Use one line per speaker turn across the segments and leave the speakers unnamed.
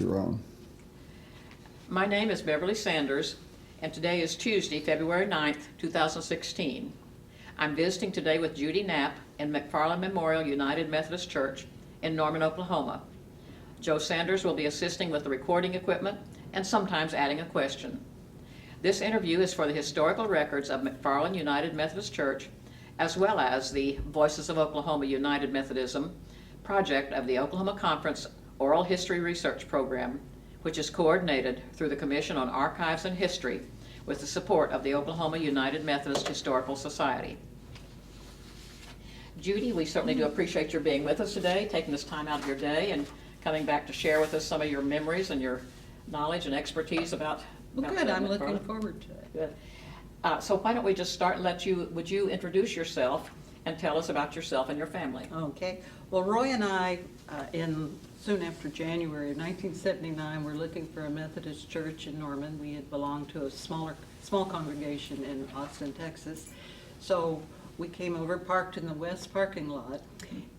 You're on.
My name is Beverly Sanders, and today is Tuesday, February 9th, 2016. I'm visiting today with Judy Knapp in McFarland Memorial United Methodist Church in Norman, Oklahoma. Joe Sanders will be assisting with the recording equipment and sometimes adding a question. This interview is for the historical records of McFarland United Methodist Church, as well as the Voices of Oklahoma United Methodism project of the Oklahoma Conference Oral History Research Program, which is coordinated through the Commission on Archives and History with the support of the Oklahoma United Methodist Historical Society. Judy, we certainly do appreciate your being with us today, taking this time out of your day and coming back to share with us some of your memories and your knowledge and expertise about
Good, I'm looking forward to it.
Good. So why don't we just start and would you introduce yourself and tell us about yourself and your family?
Okay. Well, Roy and I, soon after January of 1979, were looking for a Methodist church in Norman. We had belonged to a small congregation in Austin, Texas. So we came over, parked in the west parking lot,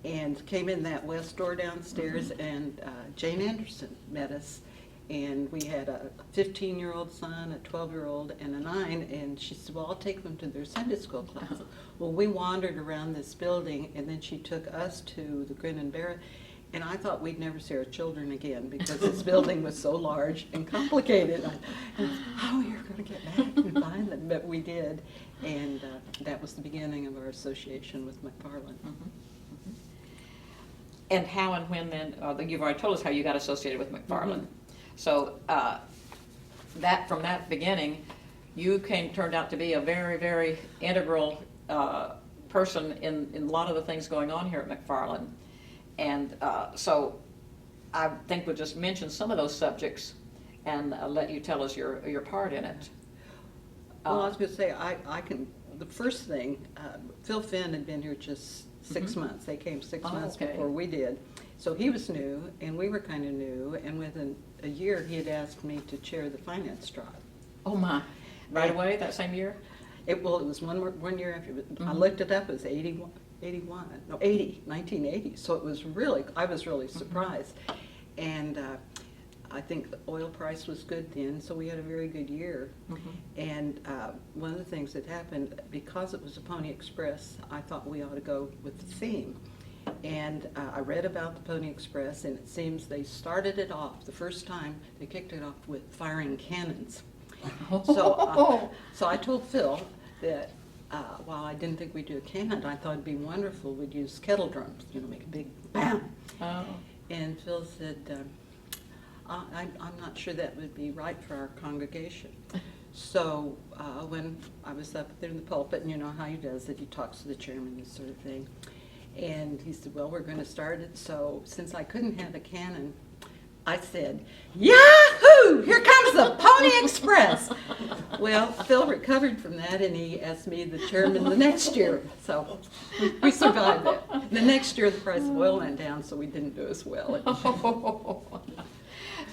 and came in that west door downstairs, and Jane Anderson met us. And we had a 15-year-old son, a 12-year-old, and a 9, and she said, well, I'll take them to their Sunday school class. Well, we wandered around this building, and then she took us to the Grin and Bear, and I thought we'd never see our children again because this building was so large and complicated. How are you going to get back and find them? But we did, and that was the beginning of our association with McFarland.
And how and when then, you've already told us how you got associated with McFarland. So from that beginning, you turned out to be a very, very integral person in a lot of the things going on here at McFarland. And so I think we'll just mention some of those subjects and let you tell us your part in it.
Well, I was going to say, the first thing, Phil Finn had been here just 6 months. They came 6 months before we did. So he was new, and we were kind of new, and within a year, he had asked me to chair the finance drive.
Oh my, right away, that same year?
It was one year after, I looked it up, it was 1980. So it was really, I was really surprised. And I think the oil price was good then, so we had a very good year. And one of the things that happened, because it was a Pony Express, I thought we ought to go with the theme. And I read about the Pony Express, and it seems they started it off, the first time, they kicked it off with firing cannons. So I told Phil that while I didn't think we'd do a cannon, I thought it'd be wonderful, we'd use kettle drums, make a big bam. And Phil said, I'm not sure that would be right for our congregation. So when I was up there in the pulpit, and you know how he does it, he talks to the chairman, this sort of thing. And he said, well, we're going to start it. So since I couldn't have a cannon, I said, Yahoo! Here comes the Pony Express. Well, Phil recovered from that, and he asked me the chairman the next year. So we survived that. The next year, the price of oil went down, so we didn't do as well.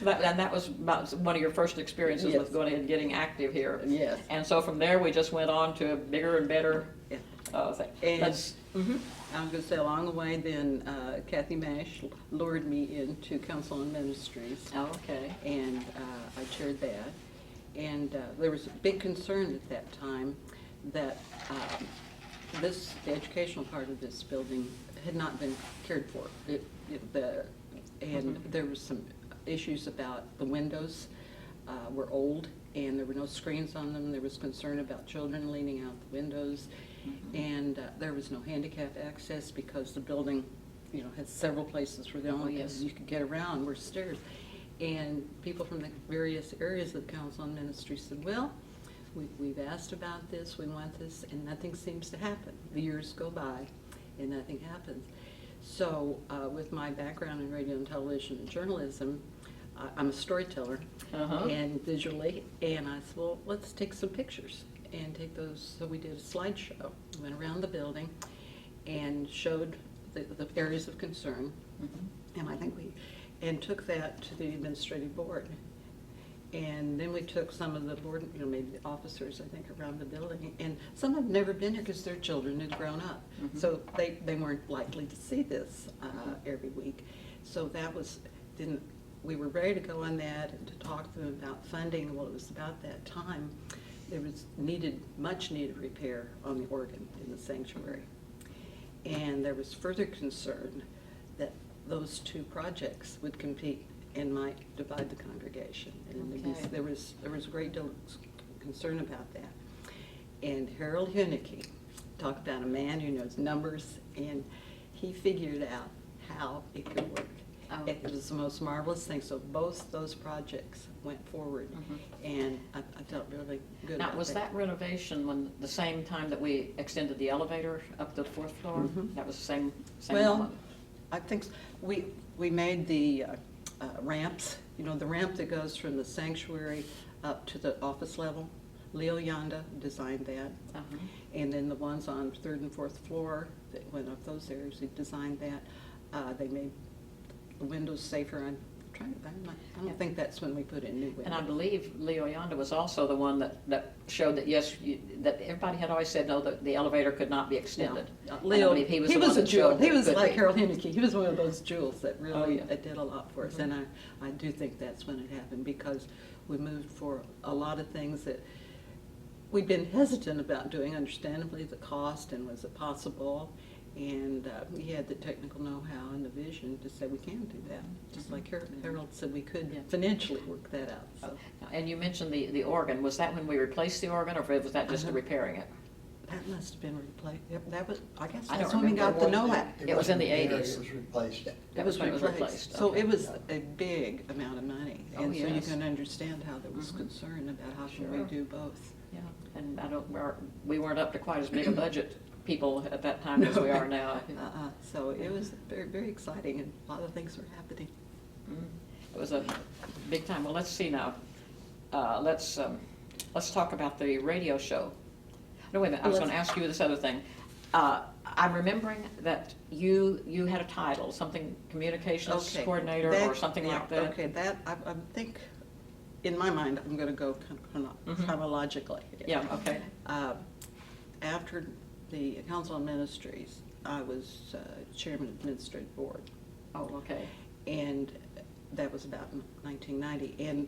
And that was about one of your first experiences with going and getting active here.
Yes.
And so from there, we just went on to a bigger and better thing.
And I was going to say, along the way, then Kathy Mash lured me into Council on Ministries.
Oh, okay.
And I chaired that. And there was a big concern at that time that the educational part of this building had not been cared for. There was some issues about the windows were old, and there were no screens on them. There was concern about children leaning out the windows. And there was no handicap access because the building, had several places where the only places you could get around were stairs. And people from the various areas of the Council on Ministry said, well, we've asked about this, we want this, and nothing seems to happen. The years go by, and nothing happens. So with my background in radio and television and journalism, I'm a storyteller and visually, and I said, well, let's take some pictures and take those. So we did a slideshow, went around the building and showed the areas of concern, and I think and took that to the administrative board. And then we took some of the board, maybe the officers, I think, around the building, and some have never been here because their children had grown up. So they weren't likely to see this every week. So that didn't we were ready to go on that and to talk to them about funding. Well, it was about that time there was much needed repair on the organ in the sanctuary. And there was further concern that those two projects would compete and might divide the congregation. And
Okay.
there was a great deal of concern about that. And Harold Huneke, talk about a man who knows numbers, and he figured out how it could work.
Oh.
It was the most marvelous thing. So both those projects went forward, and I felt really good about that.
Now, was that renovation when, the same time that we extended the elevator up to the 4th floor?
Mhm.
That was the same
Well,
moment?
I think we made the ramps, the ramp that goes from the sanctuary up to the office level. Leo Yonda designed that.
Uh-huh.
And then the ones on 3rd and 4th floor that went up those areas, he designed that. They made the windows safer. I don't think that's when we put in new windows.
And I believe Leo Yonda was also the one that showed that, yes, that everybody had always said, no, that the elevator could not be extended.
Yeah.
And I
Leo,
believe he was
he
the one
was a
that
jewel.
showed
He
that it
was
could
like
be.
Harold Huneke. He was one of those jewels that really
Oh, yeah.
did a lot for us. And I do think that's when it happened, because we moved for a lot of things that we'd been hesitant about doing, understandably, the cost and was it possible. And he had the technical know-how and the vision to say we can do that. Just like Harold said we could
Yeah.
financially work that out. So
And you mentioned the organ. Was that when we replaced the organ, or was that just repairing it?
that must have been replaced. Yep, that was, I guess
I
that's
don't
when we
remember.
got the know-how.
It was in the
wasn't there,
80s.
It was replaced.
That was when it was replaced.
So
Okay.
it was a big amount of money.
Oh,
And so you
yes.
can understand how there was
Mhm.
concern about how can we
Sure.
do both.
Yeah, and we weren't up to quite as big a budget people at that time as we are now.
So it was very, very exciting, and a lot of things were happening.
It was a big time. Well, let's see now. Let's talk about the radio show. No, wait a minute, I was going to ask you this other thing. I'm remembering that you had a title, something communications
Okay.
coordinator or something like that.
Okay, that, I think, in my mind, I'm gonna go chronologically.
Yeah, okay.
After the Council on Ministries, I was chairman of the administrative board,
Oh, okay.
and that was about 1990. And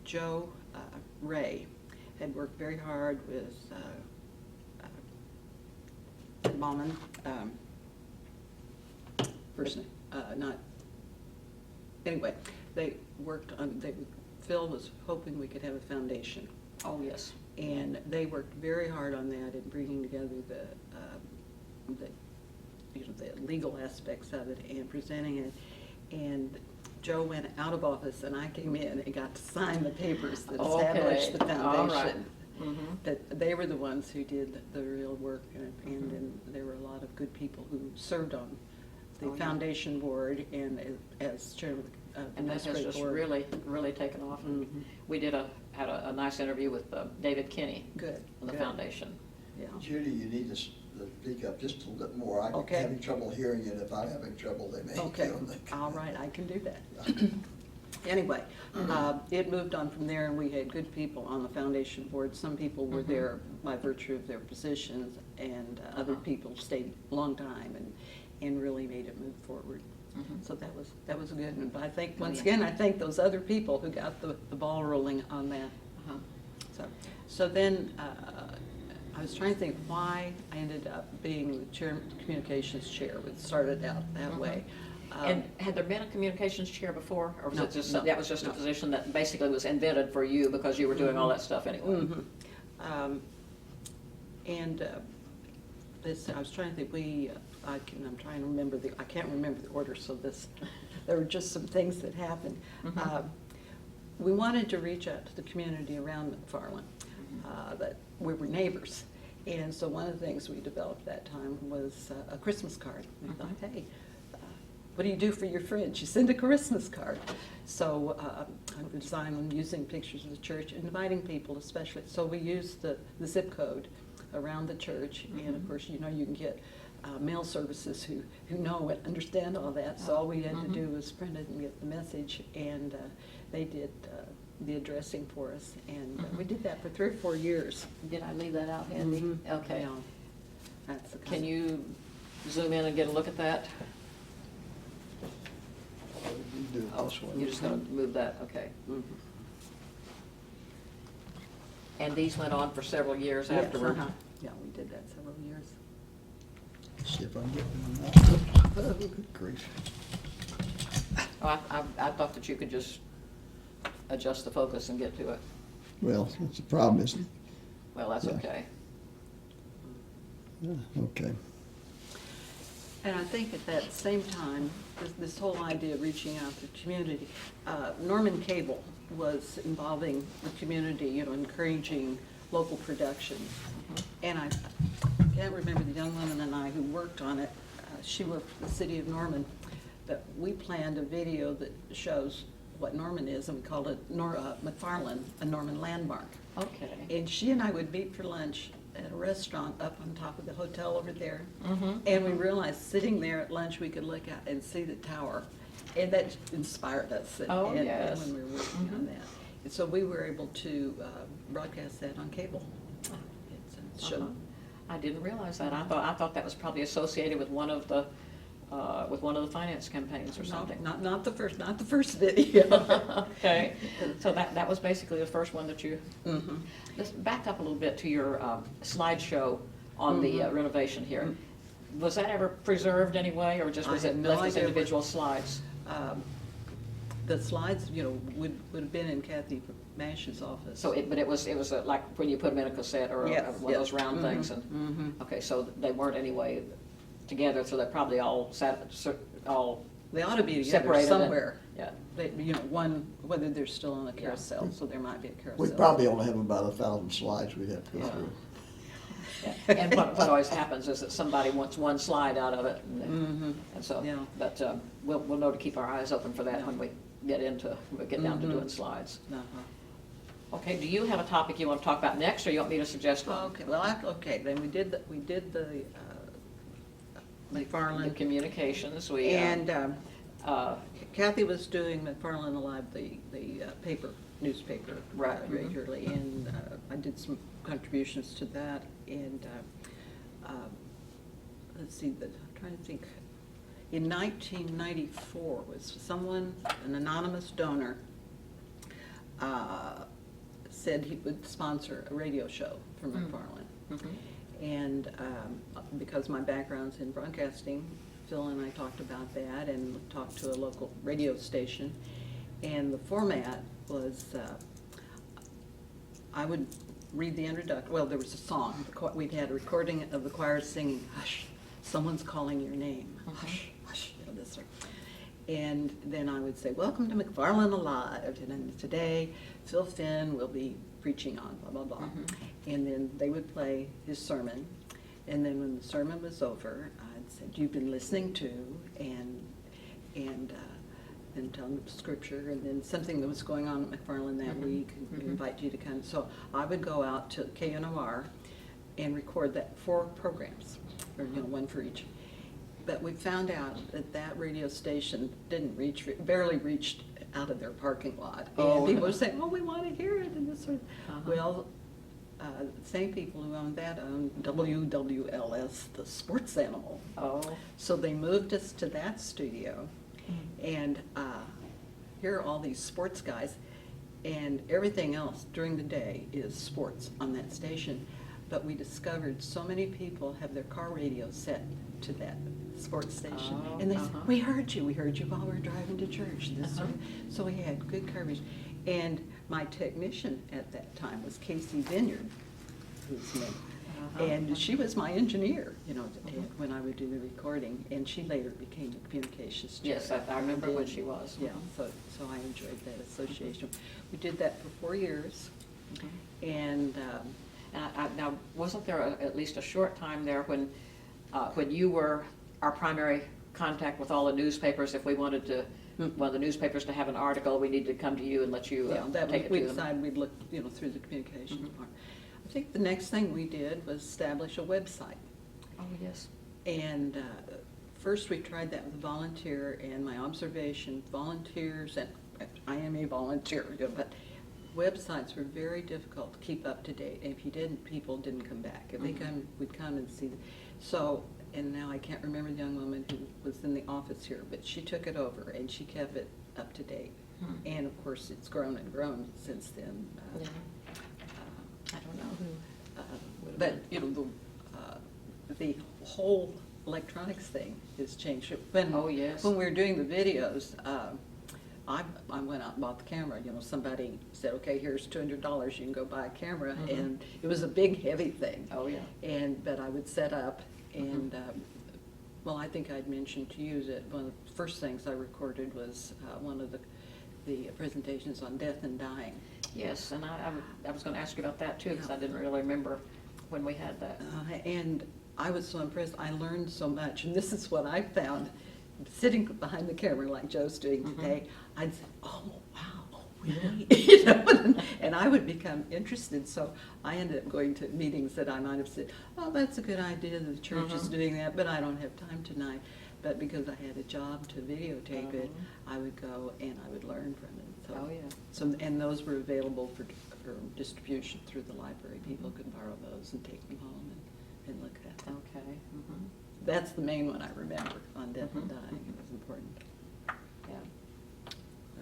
Joe Ray had worked very hard with Bauman, person, not, anyway, they worked on, Phil was hoping we could have a foundation.
Oh, yes.
And they worked very hard on that in bringing together the legal aspects of it and presenting it. And Joe went out of office and I came in and got to sign the papers that established the
Okay. All right.
foundation.
Mhm.
That they were the ones who did the real work, and then there were a lot of good people who served on the
Oh, yeah.
foundation board and as chairman of the
And that has
administrative
just
board.
really taken off.
Mhm.
We had a nice interview with David Kinney
Good.
on the
good.
foundation.
Yeah.
Judy, you need to speak up just a little bit more. I'm
Okay.
having trouble hearing it. If I'm having trouble, they may.
Okay, all right, I can do that. Anyway, it moved on from there, and we had good people on the foundation board. Some people were there by virtue of their positions, and other people stayed a long time and really made it move forward. So that was good, and I think, once again, I thank those other people who got the ball rolling on that. So then, I was trying to think why I ended up being the communications chair. It started out that way.
And had there been a communications chair before, or was
No,
it just,
no,
that was just a
no.
position that basically was invented for you because you were doing all that stuff anyway?
And this, I was trying to think, I'm trying to remember I can't remember the order, so there were just some things that happened. We wanted to reach out to the community around McFarland, that we were neighbors. And so one of the things we developed that time was a Christmas card. We thought, hey, what do you do for your friends? You send a Christmas card. So I designed them using pictures of the church, inviting people especially. So we used the zip code around the church. And of course, you can get mail services who know and understand all that. So all we had to do was print it and get the message. And they did the addressing for us. And we did that for 3 or 4 years.
Did I leave that out handy? Okay.
Yeah. That's the
Can you zoom in and get a look at that?
house one.
You're just gonna move that, okay.
Mhm.
And these went on for several years
Yes,
afterward?
uh-huh. Yeah, we did that several years.
See if I can get one out. Oh, good grief.
Oh, I thought that you could just adjust the focus and get to it.
Well, that's the problem, isn't it?
Well, that's
Yeah.
okay.
Yeah, okay.
And I think at that same time, this whole idea of reaching out to the community, Norman Cable was involving the community, you know, encouraging local production. And I can't remember the young woman and I who worked on it. She worked for the city of Norman, but we planned a video that shows what Norman is, and we called it McFarland, a Norman landmark.
Okay.
And she and I would meet for lunch at a restaurant up on top of the hotel over there.
Mhm.
And we realized sitting there at lunch, we could look out and see the tower. And that inspired us.
Oh,
and
yes.
when we were working on that. And so we were able to broadcast that on cable. It's a show.
Uh-huh. I didn't realize that. I thought that was probably associated with one of the finance campaigns or something.
Not the first video.
Okay, so that was basically the first one that you,
Mhm.
let's back up a little bit to your slideshow on the renovation here. Was that ever preserved anyway, or just was
I
it
have no
left as
idea.
individual slides?
The slides, you know, would have been in Kathy Mash's office.
So but it was like when you put them in a cassette or
Yes,
one of those
yes.
round things, and,
Mhm.
okay, so they weren't anyway together, so they're probably all all
They ought to be together
separated. and-
somewhere.
Yeah.
They, you know, whether they're still on a carousel, so there might be a carousel.
We probably only have about 1,000 slides we'd have to go
Yeah.
through.
Yeah. And what always happens is that somebody wants one slide out of it,
Mhm.
and so,
Yeah.
but we'll know to keep our eyes open for that when we get down to
Mhm.
doing slides.
Uh-huh.
Okay, do you have a topic you want to talk about next, or you want me to suggest one?
Okay, well, okay, then we did the
The
McFarland,
communications,
and Kathy was doing McFarland Alive, the newspaper.
Right, mhm.
Regularly, and I did some contributions to that, and let's see, I'm trying to think. In 1994, was an anonymous donor, said he would sponsor a radio show for McFarland.
Mhm.
And because my background's in broadcasting, Phil and I talked about that and talked to a local radio station. And the format was, I would read the introduction. Well, there was a song. We'd had a recording of the choir singing, "Hush, someone's calling your name. Hush, hush," you know, this sort. And then I would say, "Welcome to McFarland Alive. And today, Phil Finn will be preaching on blah, blah, blah." And then they would play his sermon. And then when the sermon was over, I'd said, "You've been listening to," and then tell them scripture, and then something that was going on at McFarland that week, and invite you to come. So I would go out to KNOR and record 4 programs, or one for each. But we found out that radio station barely reached out of their parking lot.
Oh.
And people were saying, "Oh, we want to hear it," and this sort of.
Uh-huh.
Well, the same people who owned that owned WWLS, the sports animal.
Oh.
So they moved us to that studio, and here are all these sports guys, and everything else during the day is sports on that station. But we discovered so many people have their car radio set to that sports station.
Oh,
And they said,
uh-huh.
we heard you while we were driving to church. This sort of- So we had good coverage. And my technician at that time was Casey Vineyard, whose name. And she was my engineer, when I would do the recording, and she later became the communications chair.
Yes, I remember when she was.
Yeah, so I enjoyed that association. We did that for 4 years, and
Now, wasn't there at least a short time there when you were our primary contact with all the newspapers? If we wanted one of the newspapers to have an article, we needed to come to you and let you take it
we
to them.
decided we'd look, through the communications part. I think the next thing we did was establish a website.
Oh, yes.
And first we tried that with a volunteer, and my observation, volunteers, and I am a volunteer, but websites were very difficult to keep up to date. If you didn't, people didn't come back. If they come, we'd come and see. So and now I can't remember the young woman who was in the office here, but she took it over and she kept it up to date. And of course, it's grown and grown since then.
Yeah. I don't know who.
But, you know, the whole electronics thing has changed.
Oh, yes.
When we were doing the videos, I went out and bought the camera. You know, somebody said, okay, here's $200, you can go buy a camera. And it was a big, heavy thing.
Oh, yeah.
But I would set up, and, well, I think I'd mentioned to you that one of the first things I recorded was one of the presentations on death and dying.
Yes, and I was going to ask you about that too, because I didn't really remember when we had that.
And I was so impressed. I learned so much, and this is what I found. Sitting behind the camera like Joe's doing today, I'd say, oh, wow, really? You know, and I would become interested. So I ended up going to meetings that I might have said, oh, that's a good idea, the church is doing that, but I don't have time tonight. But because I had a job to videotape it, I would go and I would learn from it. So,
Oh, yeah.
So, and those were available for distribution through the library. People could borrow those and take them home and look at them.
Okay.
That's the main one I remember on death and dying. It was important.
Yeah.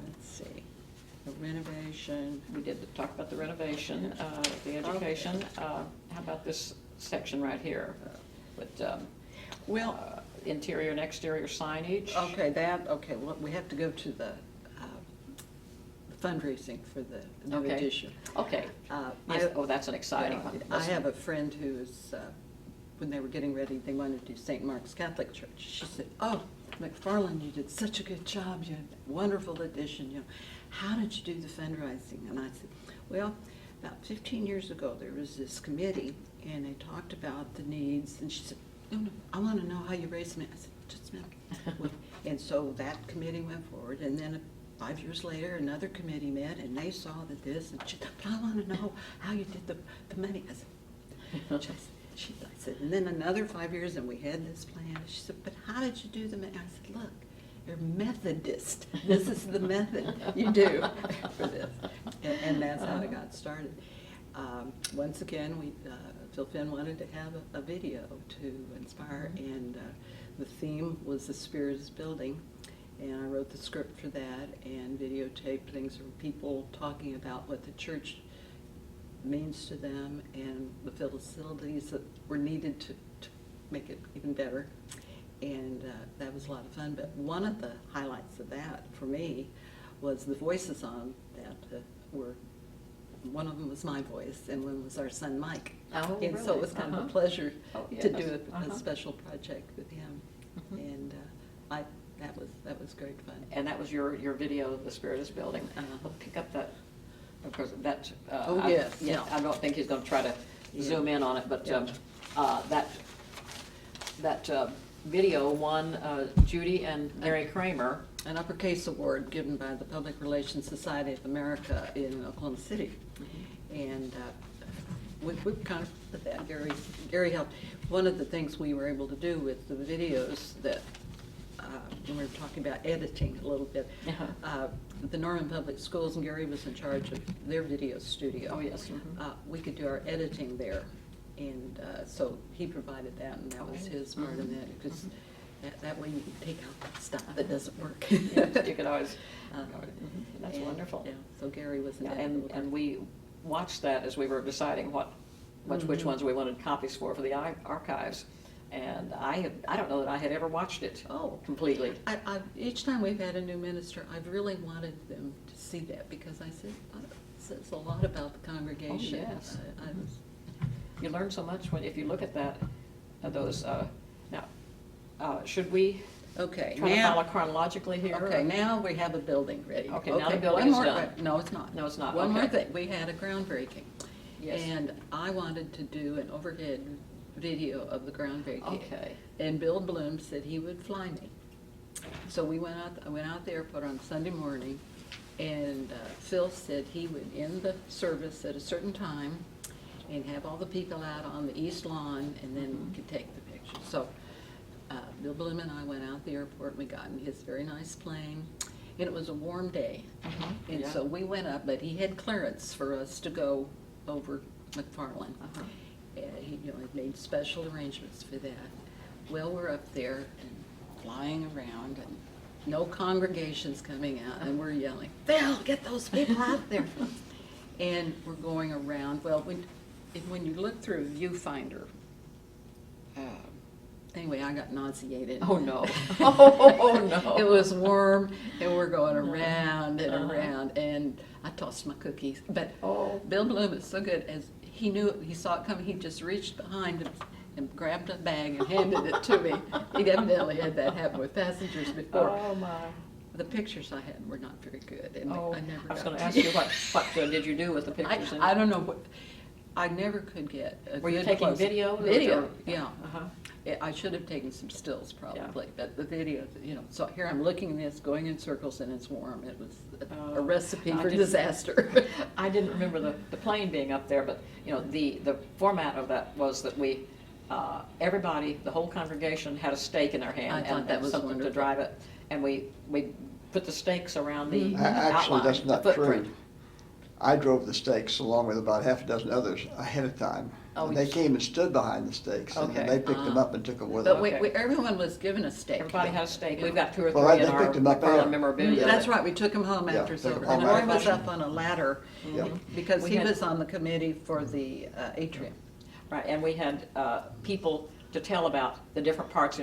Let's see. The renovation.
We did talk about the renovation, the education. How about this section right here with
Well,
interior and exterior signage?
okay, well, we have to go to the fundraising for the new
Okay.
edition.
Okay. Yes. Oh, that's an exciting one.
I have a friend who is, when they were getting ready, they wanted to do St. Mark's Catholic Church. She said, oh, McFarland, you did such a good job. You had a wonderful addition. You know, how did you do the fundraising? And I said, well, about 15 years ago, there was this committee, and they talked about the needs. And she said, no, I want to know how you raise money. I said, just a minute. And so that committee went forward, and then 5 years later, another committee met, and they saw that this, and she said, but I want to know how you did the money. I said, I said, and then another 5 years, and we had this plan. She said, but how did you do the money? I said, look, you're Methodist. This is the method you do for this. And that's how it got started. Once again, Phil Finn wanted to have a video to inspire, and the theme was the Spirit is Building. And I wrote the script for that and videotaped things from people talking about what the church means to them and the facilities that were needed to make it even better. And that was a lot of fun. But one of the highlights of that for me was the voices on that were, one of them was my voice and one was our son Mike.
Oh,
and so it was kind of a pleasure to do a special project with him. And that was great fun.
And that was your video, The Spirit is Building. We'll pick up that, of course, that.
Oh, yes.
Yeah, I don't think he's going to try to zoom in on it, but that video won Judy and Gary Kramer.
An uppercase award given by the Public Relations Society of America in Oklahoma City. And we kind of put that. Gary helped. One of the things we were able to do with the videos that, when we were talking about editing a little bit, the Norman Public Schools, and Gary was in charge of their video studio.
Oh, yes.
We could do our editing there. And so he provided that, and that was his part of that, because that way you can take out that stuff that doesn't work.
Yes, you could always. That's
and,
wonderful.
Yeah, so Gary was in that.
And we watched that as we were deciding which ones we wanted copies for the archives. And I don't know that I had ever watched it completely.
Each time we've had a new minister, I've really wanted them to see that, because I said, it says a lot about the congregation.
Oh, yes. You learn so much if you look at those. Now, should we try to follow chronologically here?
Okay, now we have a building ready.
Okay, now the building is done.
No, it's not.
No, it's not.
One more thing. We had a groundbreaking.
Yes.
And I wanted to do an overhead video of the groundbreaking.
Okay.
And Bill Bloom said he would fly me. So I went out to the airport on Sunday morning, and Phil said he would end the service at a certain time and have all the people out on the east lawn, and then we could take the picture. So Bill Bloom and I went out to the airport, and we got in his very nice plane, and it was a warm day. And so we went up, but he had clearance for us to go over McFarland. He had made special arrangements for that. Well, we're up there and flying around and no congregations coming out and we're yelling, Phil, get those people out there. And we're going around, well, when you look through viewfinder, anyway, I got nauseated.
Oh, no. Oh, no.
It was warm and we're going around and around and I tossed my cookies. But Bill Bloom is so good, as he knew it, he saw it coming, he just reached behind and grabbed a bag and handed it to me. He evidently had that happen with passengers before.
Oh, my.
The pictures I had were not very good, and
Oh,
I never
I was
got
going to ask you, what did you do with the pictures?
I don't know what, I never could get a
Were you
good
taking
close-
video?
Video, yeah.
Uh-huh.
I should have taken some stills probably, but the video, so here I'm looking at this, going in circles, and it's warm. It was a recipe
I
for
didn't-
disaster.
I didn't remember the plane being up there, but, the format of that was that we, everybody, the whole congregation had a stake in their hand.
I thought that was
something to
wonderful.
drive it. And we put the stakes around the
Actually,
outline,
that's
the
not
footprint.
true. I drove the stakes along with about half a dozen others ahead of time.
Oh,
And they came and stood behind the stakes, and then
Okay.
they picked them up and took them with
But
them.
Okay.
everyone was given a stake.
Everybody had a stake. We've got 2 or 3
Well,
in
they
our
picked them up
McFarland
there.
memorabilia.
That's right, we took him home
Yeah,
after
took him
supper.
home
And Roy
after
was
supper.
up on a ladder,
Yeah.
because
We
he
had-
was on the committee for the atrium.
Right, and we had people to tell about the different parts,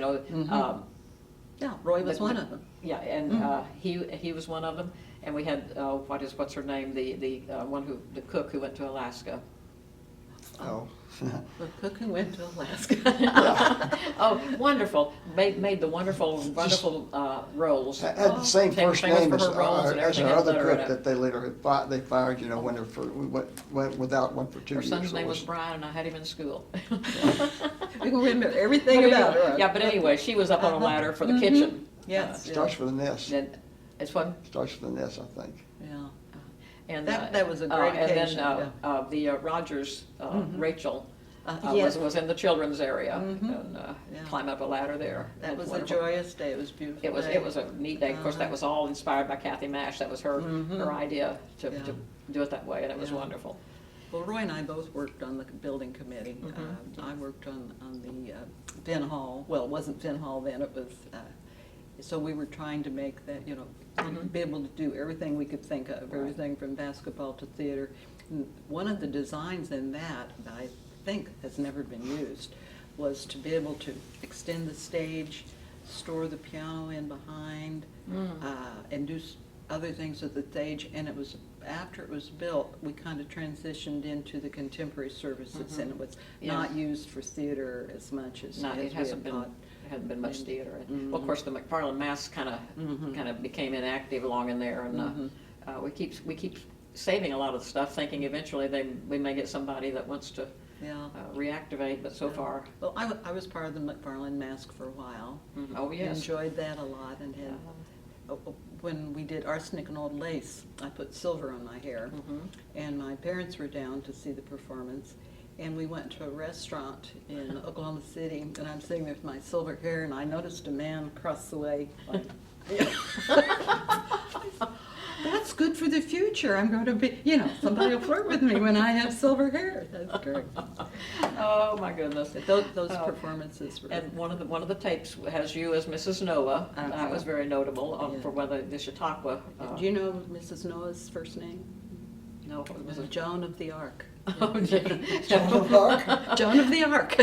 Yeah, Roy was one of them.
Yeah, and he was one of them, and we had what's her name, the cook who went to Alaska.
Oh.
The cook who went to Alaska.
Oh, wonderful! Made the wonderful rolls.
Had the same
Famous
first name
for
as
her rolls and
as
everything
our
had
other
butter in
cook
it.
that they later they fired, when we went without one for 2
Her
years.
son's
so
name
it
was Brian, and I had him in school.
We can remember everything about her.
Yeah, but anyway, she was up on a ladder for the kitchen.
Yes.
Starts with an S.
And it's fun.
Starts with an S, I think.
Yeah.
And
That was a great occasion,
And then the Rogers, Rachel,
Yes.
was in the children's area
Mhm.
and
Yeah.
climb up a ladder there.
That was a
wonderful.
joyous day, it was beautiful.
It was a neat day. Of course, that was all inspired by Kathy Mash. That was her idea to
Yeah.
do it that way, and it was
Yeah.
wonderful.
Well, Roy and I both worked on the building committee. I worked on the Finn Hall. Well, it wasn't Finn Hall then, it was, so we were trying to make that, be able to do everything we could think of,
Right.
everything from basketball to theater. And one of the designs in that I think has never been used was to be able to extend the stage, store the piano in behind, and do other things with the stage. And it was, after it was built, we kind of transitioned into the contemporary services, and it was
Yeah.
not used for theater as much as
No,
as
it
we
hasn't
had
been.
thought.
Hadn't been much theater.
Mhm.
Well, of course, the McFarland Mass kind of became inactive along in there, and we keep saving a lot of the stuff, thinking eventually we may get somebody that wants to
Yeah.
reactivate. But so far,
Well, I was part of the McFarland Mask for a while.
oh yes,
Enjoyed that a lot, and had, when we did Arsenic and Old Lace, I put silver on my hair, and my parents were down to see the performance, and we went to a restaurant in Oklahoma City, and I'm sitting there with my silver hair, and I noticed a man across the way, like, that's good for the future. I'm going to be, somebody will flirt with me when I have silver hair. That's great.
Oh my goodness.
Those performances were.
And one of the tapes has you as Mrs. Noah. That was very notable
Yeah.
for whether the Chautauqua.
Do you know Mrs. Noah's first name?
No,
It was Joan of the Ark.
Oh, gee.
Joan of Arc?
Joan of the Ark.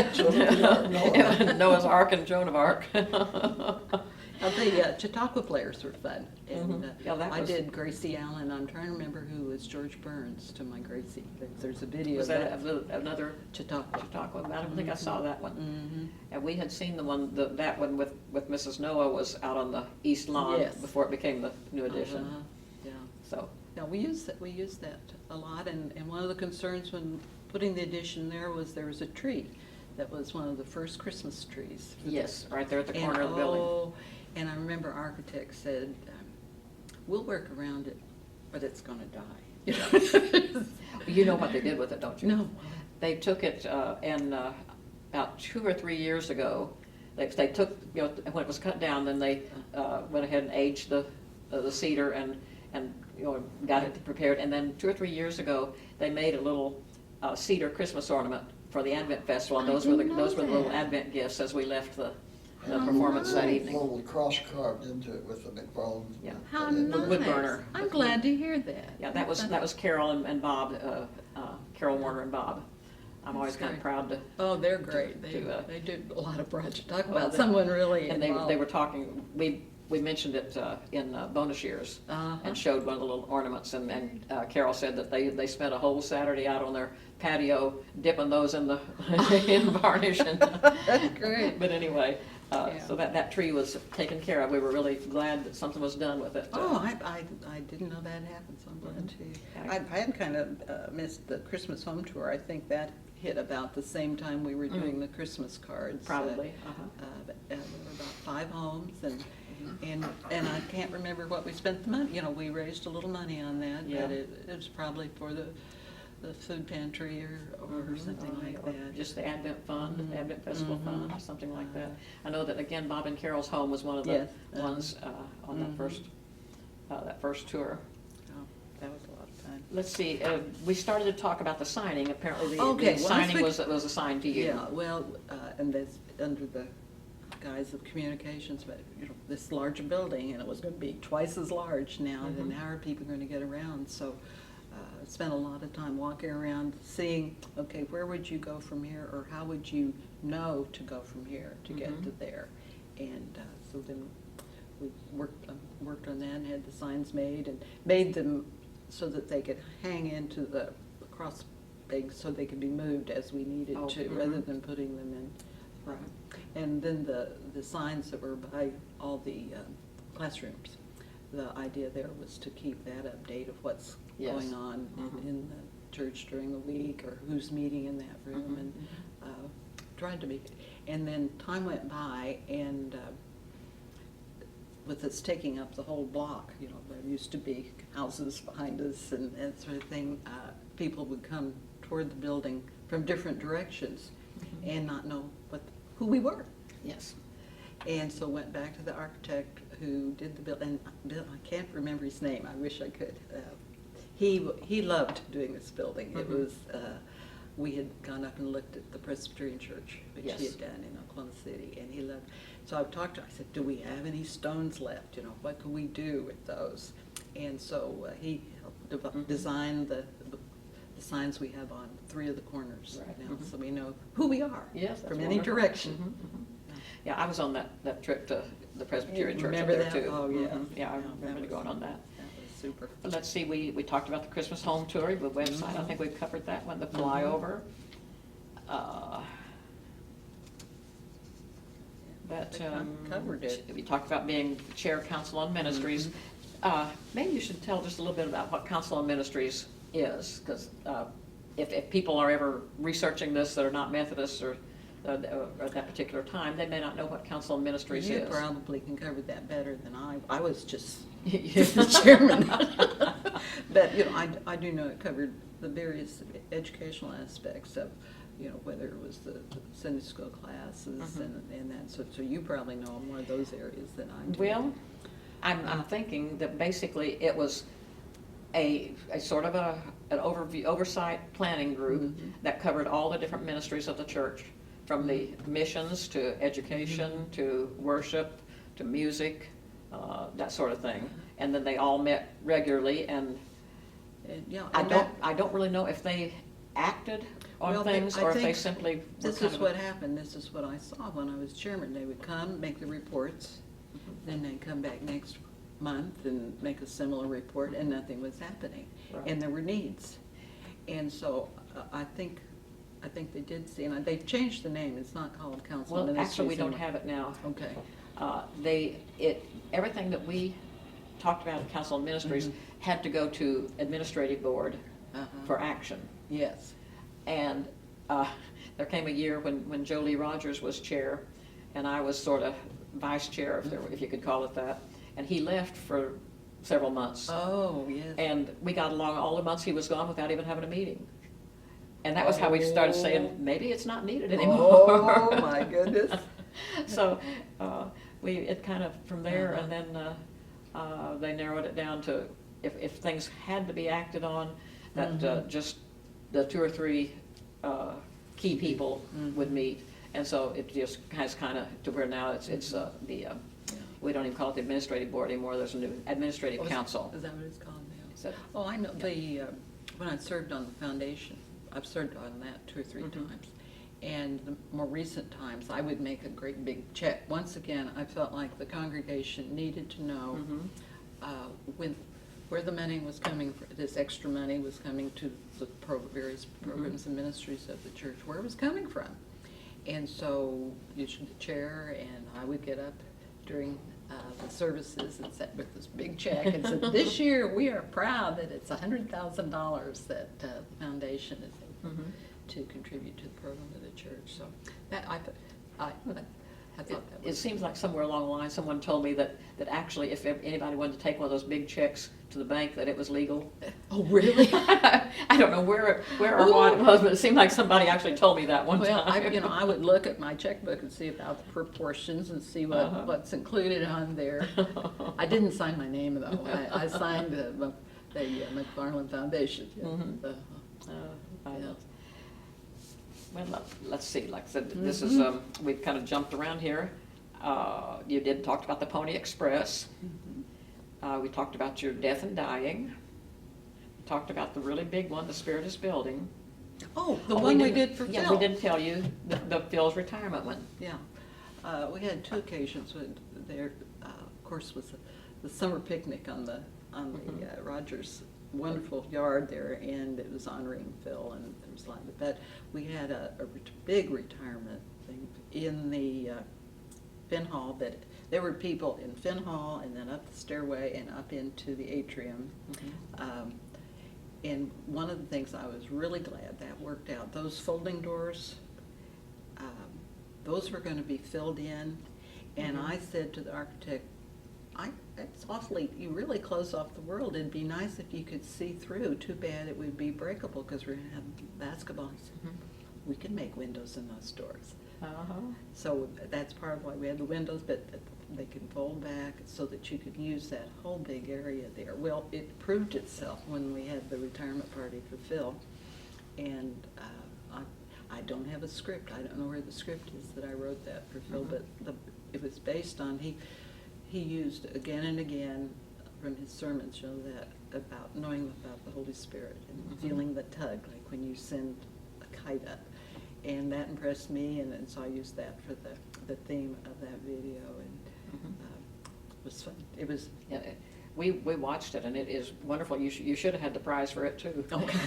Noah's Ark and Joan of Ark.
The Chautauqua players were fun. And
Yeah, that
I
was-
did Gracie Allen. I'm trying to remember who was George Burns to my Gracie. There's a video
Was
of
that
that.
another
Chautauqua.
Chautauqua? I don't think I saw that one.
Mhm.
And we had seen that one with Mrs. Noah was out on the east lawn
Yes.
before it became the new edition.
Yeah.
So,
Yeah, we used that a lot, and one of the concerns when putting the addition there was a tree that was one of the first Christmas trees.
yes, right there at the
And,
corner of the building.
oh, and I remember architects said, we'll work around it, but it's gonna die.
You know what they did with it, don't you?
No.
They took it, and about 2 or 3 years ago, they took, when it was cut down, then they went ahead and aged the cedar and got it prepared. And then 2 or 3 years ago, they made a little cedar Christmas ornament for the Advent Festival. And those were the little Advent gifts as we left the the
And
performance that
a
evening.
little cross carved into it with the McFarland.
Yeah.
How
Wood
nice.
burner.
I'm glad to hear that.
Yeah, that was Carol and Bob, Carol Warner and Bob. I'm always kind of
great.
proud to,
Oh, they're great. They do a lot of projects. Talk about someone really
and they
involved.
were talking, we mentioned it in bonus years
Uh-huh.
and showed one of the little ornaments, and Carol said that they spent a whole Saturday out on their patio dipping those in the in varnish. And
That's great.
But anyway,
Yeah.
so that tree was taken care of. We were really glad that something was done with it.
Oh, I didn't know that happened, so I'm glad to. I had kind of missed the Christmas home tour. I think that hit about the same time we were doing the Christmas cards.
Probably.
There were about 5 homes, and I can't remember what we spent the money, we raised a little money on that,
Yeah.
but it was probably for the food pantry or something like
Or
that.
just the Advent Fund, the Advent Festival
Mhm.
Fund, or something like that. I know that, again, Bob and Carol's home was one of the
Yes.
ones on
Mhm.
that first tour.
Oh, that was a lot of fun.
Let's see, we started to talk about the signing. Apparently,
Okay,
the
well,
signing
let's
was assigned to you.
Yeah, well, and that's under the guise of communications, but, this larger building, and it was gonna be twice as large now,
Mhm.
and how are people gonna get around? So, spent a lot of time walking around, seeing, okay, where would you go from here, or how would you know to go from here to get
Mhm.
to there? And, so then we worked on that and had the signs made, and made them so that they could hang into the cross pegs so they could be moved as we needed
Oh,
to,
mhm.
rather than putting them in.
Right.
And then the signs that were by all the classrooms, the idea there was to keep that update of what's
Yes.
going on
Mhm.
in the church during the week, or who's meeting in that room,
Mhm,
and tried to make it. And then time went by, and with us taking up the whole block, there used to be houses behind us and that sort of thing, people would come toward the building from different directions
Mhm.
and not know who we were.
Yes.
And so went back to the architect who did the building. I can't remember his name, I wish I could. He loved doing this building. It
Mhm.
was, we had gone up and looked at the Presbyterian church, which he
Yes.
had done in Oklahoma City, and he loved. So I talked to him, I said, do we have any stones left? What could we do with those? And so he helped
Mhm.
design the signs we have on 3 of the corners
Right.
now,
Mhm.
so we know who we are.
Yes, that's
from any
wonderful.
direction.
Mhm, mhm. Yeah, I was on that trip to the Presbyterian
You
church up
remember
there
that?
too.
Oh, yeah.
Mhm. Yeah, I
Yeah, that
remember
was-
going on that.
That was super.
But let's see, we talked about the Christmas home tour, the website, I think we've covered that one, the flyover. But,
We covered it.
we talked about being chair of Council on Ministries. Maybe you should tell just a little bit about what Council on Ministries is, because if people are ever researching this that are not Methodists or at that particular time, they may not know what Council on Ministries
You
is.
probably can cover that better than I. I was just
Yeah.
the chairman. But, I do know it covered the various educational aspects of, whether it was the Sunday school classes
Mhm.
and that. So you probably know more of those areas than I do.
Well, I'm thinking that basically it was a sort of an oversight planning group
Mhm.
that covered all the different ministries of the church, from the missions to education to worship to music, that sort of thing. And then they all met regularly, and I don't really know if they acted on
Well,
things
I
or if they
think
simply were
This
kind
is
of
what happened, this is what I saw when I was chairman. They would come, make the reports, then they'd come back next month and make a similar report, and nothing was happening.
Right.
And there were needs. And so I think they did see, and they've changed the name, it's not called Council
Well,
Ministries
actually, we don't
anymore.
have it now.
Okay.
Everything that we talked about at Council on Ministries
Mhm.
had to go to administrative board
Uh-huh.
for action.
Yes.
And there came a year when Jolie Rogers was chair, and I was sort of vice chair, if you could call it that. And he left for several months.
Oh, yes.
And we got along all the months he was gone without even having a meeting. And that was how we started saying, maybe it's not needed anymore.
Oh, my goodness.
So it kind of, from there,
Uh-huh.
and then they narrowed it down to, if things had to be acted on, that
Mhm.
just the 2 or 3 key people
Mhm.
would meet. And so it just has kind of, to where now we don't even call it the administrative board anymore, there's a new administrative council.
Is that what it's called now?
Is that-
Oh, I know, when I served on the foundation, I've served on that 2 or 3 times. And the more recent times, I would make a great big check. Once again, I felt like the congregation needed to know where the money was coming from, this extra money was coming to the various programs and ministries of the church, where it was coming from. And so usually the chair and I would get up during the services and sat with this big check and said, this year we are proud that it's $100,000 that the foundation is able to contribute to the program of the church. So that I thought that
It
was.
seems like somewhere along the line, someone told me that actually if anybody wanted to take one of those big checks to the bank, that it was legal.
Oh, really?
I don't know where or what it was, but it seemed like somebody actually told me that one
Well,
time.
I would look at my checkbook and see about the proportions and see what's included on there. I didn't sign my name though. I signed the McFarland Foundation. Yeah.
Well, let's see, like I said, this is, we've kind of jumped around here. You did talk about the Pony Express. We talked about your death and dying. We talked about the really big one, the Spirit is Building.
Oh, the one we
didn't-
did for Phil.
Yeah, we didn't tell you the Phil's retirement one.
Yeah, we had 2 occasions when there, of course, was the summer picnic on the Rogers wonderful yard there, and it was honoring Phil, and there was a lot of, but we had a big retirement thing in the Finn Hall, that there were people in Finn Hall and then up the stairway and up into the atrium. And one of the things I was really glad that worked out, those folding doors, those were going to be filled in, and I said to the architect, it's awfully, you really close off the world. It'd be nice if you could see through. Too bad it would be breakable because we're going to have basketballs. We can make windows in those doors. So that's part of why we had the windows, but they can fold back so that you could use that whole big area there. Well, it proved itself when we had the retirement party for Phil. And I don't have a script. I don't know where the script is that I wrote that for Phil, but it was based on, he used again and again from his sermons, that about knowing about the Holy Spirit and feeling the tug, like when you send a kite up. And that impressed me, and so I used that for the theme of that video, and it was fun. It was.
Yeah, we watched it, and it is wonderful. You should have had the prize for it too.
Okay.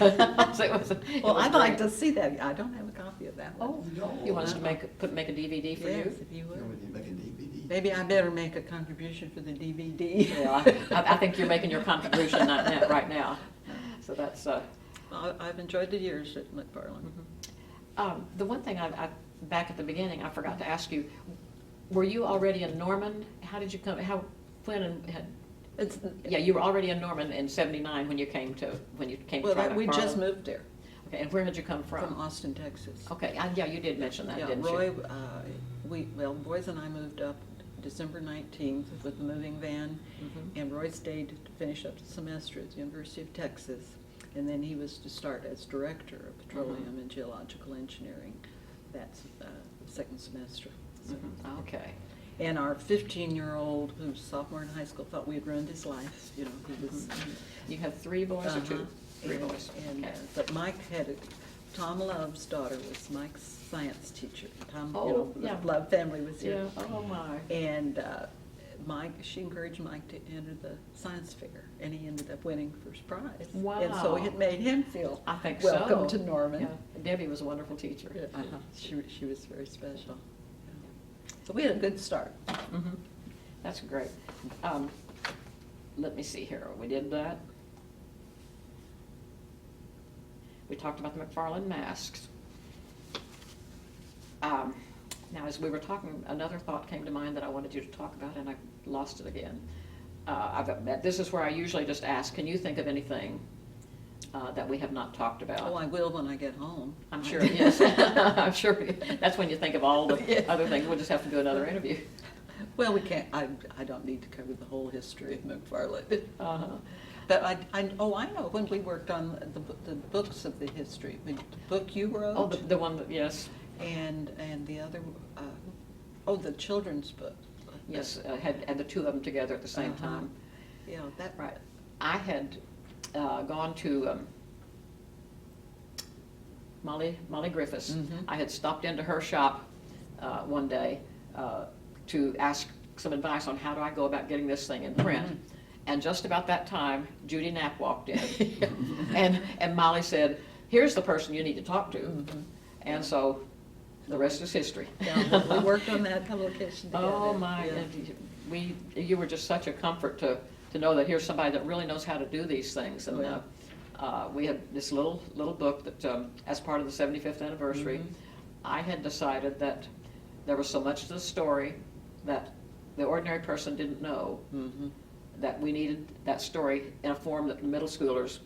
So it
Well,
was
I'd like
great.
to see that. I don't have a copy of that one.
Oh, you want us to make a DVD for
Yes,
you?
if you
You know,
would.
when you make a DVD.
Maybe I better make a contribution for the DVD.
Yeah, I think you're making your contribution right now. So that's.
I've enjoyed the years at McFarland.
The one thing I back at the beginning I forgot to ask you, were you already in Norman? How did you come? Yeah, you were already in Norman in '79 when you came to
Well, we just
McFarland.
moved there
Okay, and where had you come
from Austin, Texas.
Okay, yeah, you did mention that,
Yeah,
didn't
Roy,
you?
Boys and I moved up December 19th with the moving van, and Roy stayed to finish up the semester at the University of Texas, and then he was to start as director of petroleum and geological engineering. That's the second semester. So.
Okay.
And our 15-year-old, who's sophomore in high school, thought we had ruined his life. He was.
You have 3 boys or 2? 3
And-
boys.
And,
Okay.
but Mike Tom Love's daughter was Mike's science teacher. Tom,
Oh, yeah.
the Love family was
Yeah.
here.
Oh my.
And she encouraged Mike to enter the science fair, and he ended up winning first prize.
Wow.
And so it made him feel
I think
welcome
so.
to Norman.
Yeah. Debbie was a wonderful teacher.
She was very special. So we had a good start.
That's great. Let me see here. We did that. We talked about the McFarland masks. Now, as we were talking, another thought came to mind that I wanted you to talk about, and I lost it again. This is where I usually just ask, can you think of anything that we have not talked about?
Oh, I will when I get home.
I'm sure, yes. I'm sure. That's when you think of all the
Yeah.
other things. We'll just have to do another interview.
Well, we can't, I don't need to cover the whole history of McFarland.
Uh-huh.
But I know, when we worked on the books of the history, the book you wrote.
Oh, the one that, yes.
And the other, oh, the children's book.
Yes, had the two of them together at the same
Uh-huh.
time.
Yeah, that,
Right. I had gone to Molly Griffiths.
Mhm.
I had stopped into her shop one day to ask some advice on how do I go about getting this thing in print.
Mhm.
And just about that time, Judy Knapp walked in. and Molly said, "Here's the person you need to talk to."
Mhm.
And so the rest is history.
Yeah, we worked on that publication together.
Oh, my,
Yeah.
and you were just such a comfort to know that here's somebody that really knows how to do these things. And
Well.
we had this little book that, as part of the 75th anniversary,
Mhm.
I had decided that there was so much to the story that the ordinary person didn't know,
Mhm.
that we needed that story in a form that the middle schoolers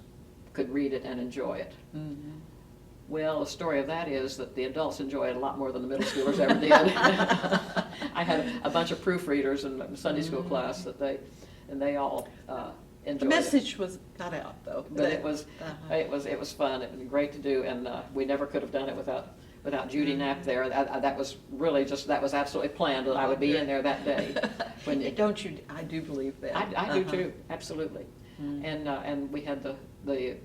could read it and enjoy it.
Mhm.
Well, the story of that is that the adults enjoy it a lot more than the middle schoolers ever did. I had a bunch of proofreaders in my Sunday school class that they all enjoyed
The
it.
message got out, though.
But it was
Uh-huh.
it was fun. It was great to do, and we never could have done it without Judy Knapp there. That was really that was absolutely planned that I would be in there that day. When
Don't you, I do believe that.
I do
Uh-huh.
too, absolutely.
Mm.
And we had the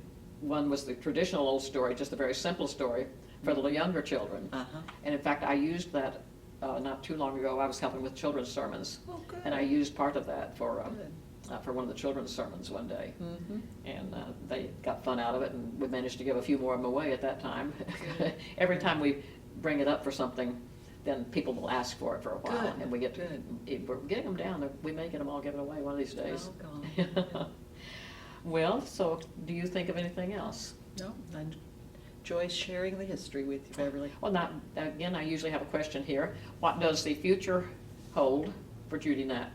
one was the traditional old story, just a very simple story for the younger children.
Uh-huh.
And in fact, I used that not too long ago. I was helping with children's sermons,
Oh, good.
and I used part of that for
Good.
one of the children's sermons one day.
Mhm.
And they got fun out of it, and we managed to give a few more of them away at that time. Every time we bring it up for something, then people will ask for it for a while,
Good,
and we get
good.
we're getting them down. We may get them all given away one of these days.
Doggone.
Well, so do you think of anything else?
No, I enjoy sharing the history with you, Beverly.
Well, not again. I usually have a question here. What does the future hold for Judy Knapp?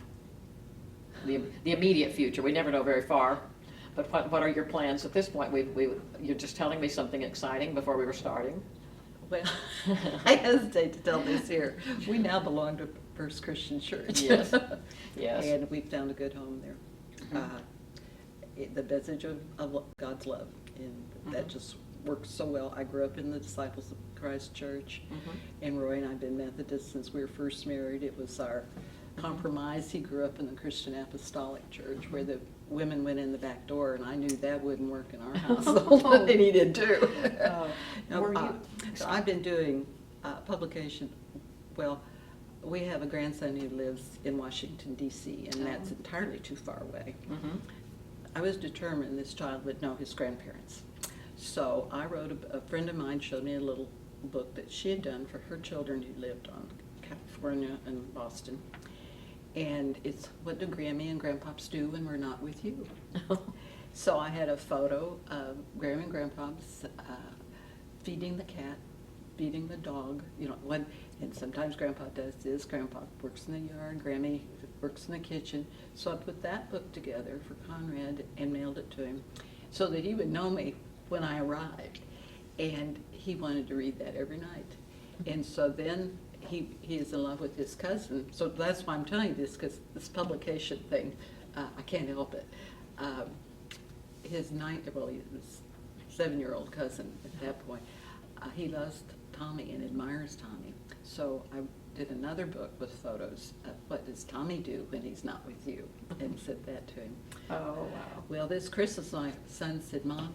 The immediate future. We never know very far. But what are your plans at this point? You're just telling me something exciting before we were starting.
Well, I hesitate to tell this here. We now belong to First Christian Church.
Yes. Yes.
And we've found a good home there.
Mhm.
The message of God's love, and that
Mhm.
just works so well. I grew up in the Disciples of Christ Church,
Mhm.
and Roy and I have been Methodist since we were first married. It was our compromise. He grew up in the Christian Apostolic Church, where the women went in the back door, and I knew that wouldn't work in our household, and he did too. No,
Were you-
so I've been doing publication. Well, we have a grandson who lives in Washington, D.C., and that's entirely too far away.
Mhm.
I was determined this child would know his grandparents. So I wrote, a friend of mine showed me a little book that she had done for her children who lived on California and Boston. And it's what do Grammy and Grandpops do when we're not with you? So I had a photo of Grammy and Grandpops feeding the cat, feeding the dog, and sometimes Grandpa does this. Grandpa works in the yard, Grammy works in the kitchen. So I put that book together for Conrad and mailed it to him so that he would know me when I arrived. And he wanted to read that every night. And so then he is in love with his cousin. So that's why I'm telling you this, because this publication thing, I can't help it. His 7-year-old cousin at that point, he loves Tommy and admires Tommy. So I did another book with photos of what does Tommy do when he's not with you, and sent that to him.
Oh, wow.
Well, this Christmas, my son said, "Mom,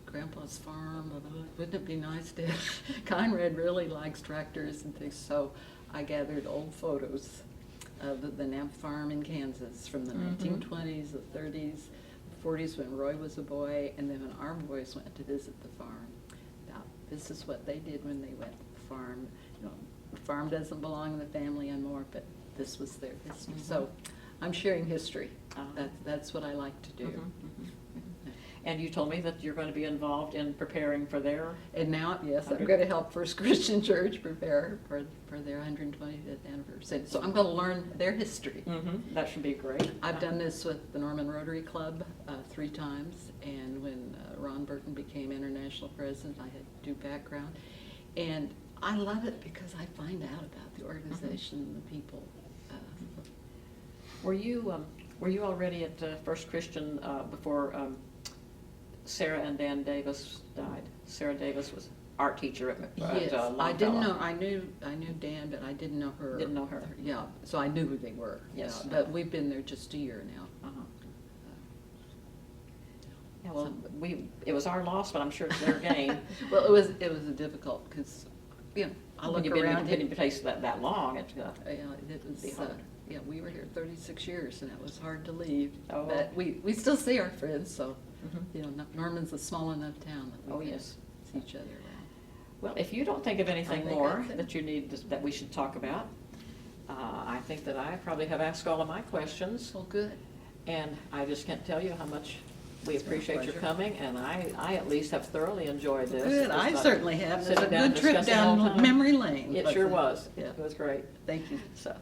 Grandpa's farm, wouldn't it be nice to have..." Conrad really likes tractors and things, so I gathered old photos of the Knapp farm in Kansas from the 1920s, the 30s, the 40s when Roy was a boy, and then when our boys went to visit the farm. Now, this is what they did when they went to the farm. The farm doesn't belong in the family anymore, but this was their history. So I'm sharing history. That's what I like to do.
Mhm, mhm, mhm. And you told me that you're going to be involved in preparing for their...
And now, yes, I'm going to help First Christian Church prepare for their 125th anniversary. So I'm going to learn their history.
That should be great.
I've done this with the Norman Rotary Club 3 times, and when Ron Burton became international president, I had to do background. And I love it because I find out about the organization and the people.
Were you already at First Christian before Sarah and Dan Davis died? Sarah Davis was art teacher at
Yes, I
Longfellow.
didn't know, I knew Dan, but I didn't know her.
Didn't know her.
Yeah, so I knew who they were.
Yes.
Yeah, but we've been there just a year now.
Uh-huh. Yeah, well, it was our loss, but I'm sure it's their gain.
Well, it was a difficult, because, you know, I
When
look
you've been
around.
in a place that long, it's
Yeah, it was,
be hard.
yeah, we were here 36 years, and it was hard to leave.
Oh.
But we still see our friends, so,
Mhm.
you know, Norman's a small enough town that
Oh,
we can
yes.
see each other around.
Well, if you don't think of anything
I think
more
that's it.
that you need, that we should talk about, I think that I probably have asked all of my questions,
Well, good.
and I just can't tell you how much we
It's been a
appreciate your
pleasure.
coming, and I at least have thoroughly enjoyed this.
Good,
It's
I
like
certainly have. It's a
sitting down
good trip
discussing old
down
times.
memory lane.
It
but,
sure was.
Yeah,
It was great.
thank you.
So,